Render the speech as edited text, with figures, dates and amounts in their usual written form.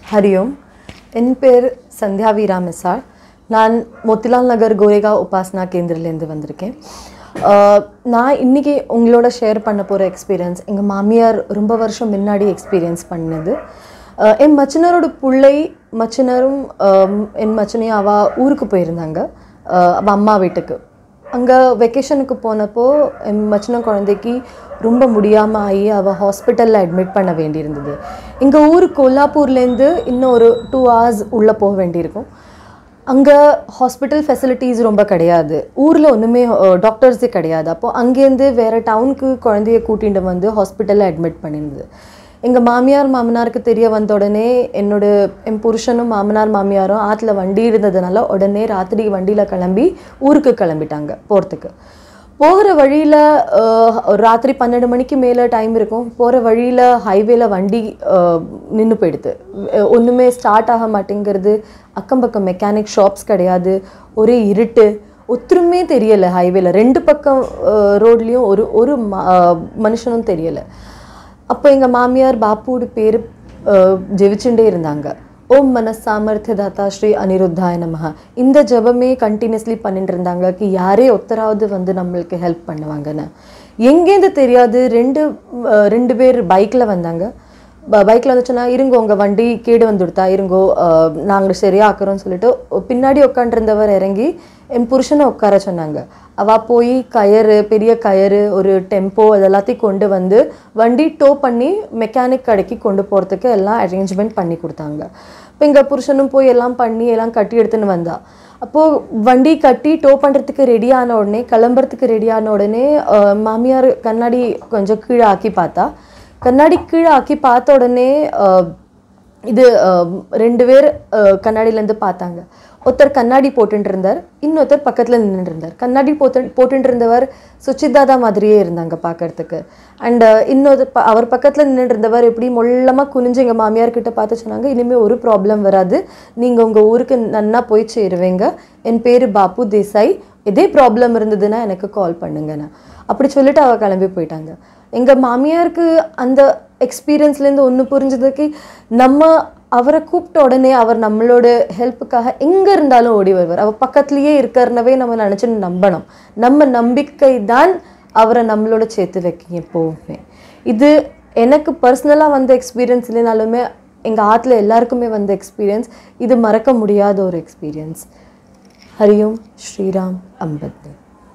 हरिओम इन पेर संध्या वीरा मिसाल நான் மோத்திலால் நகர் கோரேகாவ் உபாசனா கேந்திரலேருந்து வந்திருக்கேன். நான் இன்றைக்கி உங்களோட ஷேர் பண்ண போகிற எக்ஸ்பீரியன்ஸ் எங்கள் மாமியார் ரொம்ப வருஷம் முன்னாடி எக்ஸ்பீரியன்ஸ் பண்ணது. என் மச்சினரோட பிள்ளை மச்சினரும் என் மச்சினையும் அவள் ஊருக்கு போயிருந்தாங்க, அவள் அம்மா வீட்டுக்கு. அங்கே வெக்கேஷனுக்கு போனப்போ என் மச்சின குழந்தைக்கு ரொம்ப முடியாமல் ஆகி அவள் ஹாஸ்பிட்டலில் அட்மிட் பண்ண வேண்டியிருந்தது. எங்கள் ஊர் கோலாப்பூர்லேருந்து இன்னும் ஒரு 2 hours உள்ளே போக வேண்டியிருக்கும். அங்கே ஹாஸ்பிட்டல் ஃபெசிலிட்டிஸ் ரொம்ப கிடையாது, ஊரில் ஒன்றுமே டாக்டர்ஸே கிடையாது. அப்போது அங்கேருந்து வேறு டவுனுக்கு குழந்தைய கூட்டிகிட்டு வந்து ஹாஸ்பிட்டலில் அட்மிட் பண்ணியிருந்தது. எங்கள் மாமியார் மாமனாருக்கு தெரிய வந்த உடனே என் புருஷனும் மாமனார் மாமியாரும் ஆற்றுல வண்டி இருந்ததுனால உடனே ராத்திரி வண்டியில் கிளம்பி ஊருக்கு கிளம்பிட்டாங்க போகிறதுக்கு. போகிற வழியில் ராத்திரி 12 மணிக்கு மேலே டைம் இருக்கும். போகிற வழியில் ஹைவேல வண்டி நின்று போயிடுது, ஒன்றுமே ஸ்டார்ட் ஆக மாட்டேங்கிறது. அக்கம் பக்கம் மெக்கானிக் ஷாப்ஸ் கிடையாது, ஒரே இருட்டு, ஒத்துருமே தெரியலை. ஹைவேல 2 பக்கம் ரோட்லேயும் ஒரு மனுஷனும் தெரியலை. அப்போ எங்கள் மாமியார் பாப்புவோட பேர் ஜெபிச்சுட்டே இருந்தாங்க. ஓம் மனஸ் சாமர்த்தியதாத்தா ஸ்ரீ அனிருத்தாய நமஹ. இந்த ஜபமே கண்டினியூஸ்லி பண்ணிட்டு இருந்தாங்க. யாரே ஒருத்தராவது வந்து நம்மளுக்கு ஹெல்ப் பண்ணுவாங்கன்னு. எங்கேருந்து தெரியாது, ரெண்டு பேர் பைக்கில் வந்தாங்க. பைக்கில் வந்துச்சுன்னா இருங்கோ உங்கள் வண்டி கேடு வந்துடுத்தா, இருங்கோ நாங்கள் சரியாக்குறோன்னு சொல்லிட்டு பின்னாடி உட்காண்டிருந்தவர் இறங்கி என் புருஷனை உட்கார சொன்னாங்க. அவள் போய் கயறு, பெரிய கயறு, ஒரு டெம்போ அதெல்லாத்தையும் கொண்டு வந்து வண்டி டோ பண்ணி மெக்கானிக் கடைக்கு கொண்டு போகிறதுக்கு எல்லாம் அரேஞ்ச்மெண்ட் பண்ணி கொடுத்தாங்க. இப்போ எங்கள் புருஷனும் போய் எல்லாம் பண்ணி எல்லாம் கட்டி எடுத்துன்னு வந்தா. அப்போது வண்டி கட்டி டோ பண்ணுறதுக்கு ரெடியான உடனே, கிளம்புறதுக்கு ரெடியான உடனே மாமியார் கண்ணாடி கொஞ்சம் கீழே ஆக்கி பார்த்தா. கண்ணாடி கீழே ஆக்கி பார்த்த உடனே இது 2 பேர் கண்ணாடியிலேருந்து பார்த்தாங்க. ஒருத்தர் கண்ணாடி போட்டுட்டு இருந்தார், இன்னொருத்தர் பக்கத்தில் நின்றுட்டு இருந்தார். கண்ணாடி போட்டுட்டு இருந்தவர் சுச்சிதாதா மாதிரியே இருந்தாங்க பார்க்கறதுக்கு. அண்ட் அவர் பக்கத்தில் நின்றுட்டு இருந்தவர் எப்படி மொல்லமாக குனிஞ்சு எங்கள் மாமியார்கிட்ட பார்த்து சொன்னாங்க, இனிமேல் ஒரு ப்ராப்ளம் வராது, நீங்கள் உங்கள் ஊருக்கு நன்னா போய் சேருவீங்க, என் பேர் பாப்பு தேசாய், இதே ப்ராப்ளம் இருந்ததுன்னா எனக்கு கால் பண்ணுங்கண்ணா. அப்படி சொல்லிட்டு அவள் கிளம்பி போயிட்டாங்க. எங்கள் மாமியாருக்கு அந்த எக்ஸ்பீரியன்ஸ்லேருந்து ஒன்று புரிஞ்சதுக்கு, நம்ம அவரை கூப்பிட்ட உடனே அவர் நம்மளோட ஹெல்ப்புக்காக எங்கே இருந்தாலும் ஓடி வருவார். அவர் பக்கத்துலேயே இருக்காருனவே நம்ம நினச்சி நம்பணும். நம்ம நம்பிக்கை தான் அவரை நம்மளோட சேர்த்து வைக்க எப்போவுமே. இது எனக்கு பர்சனலாக வந்த எக்ஸ்பீரியன்ஸ் இல்லைனாலுமே எங்கள் ஆற்றுல எல்லாருக்குமே வந்த எக்ஸ்பீரியன்ஸ். இது மறக்க முடியாத ஒரு எக்ஸ்பீரியன்ஸ். ஹரிஓம் ஸ்ரீராம் அம்பத்னி.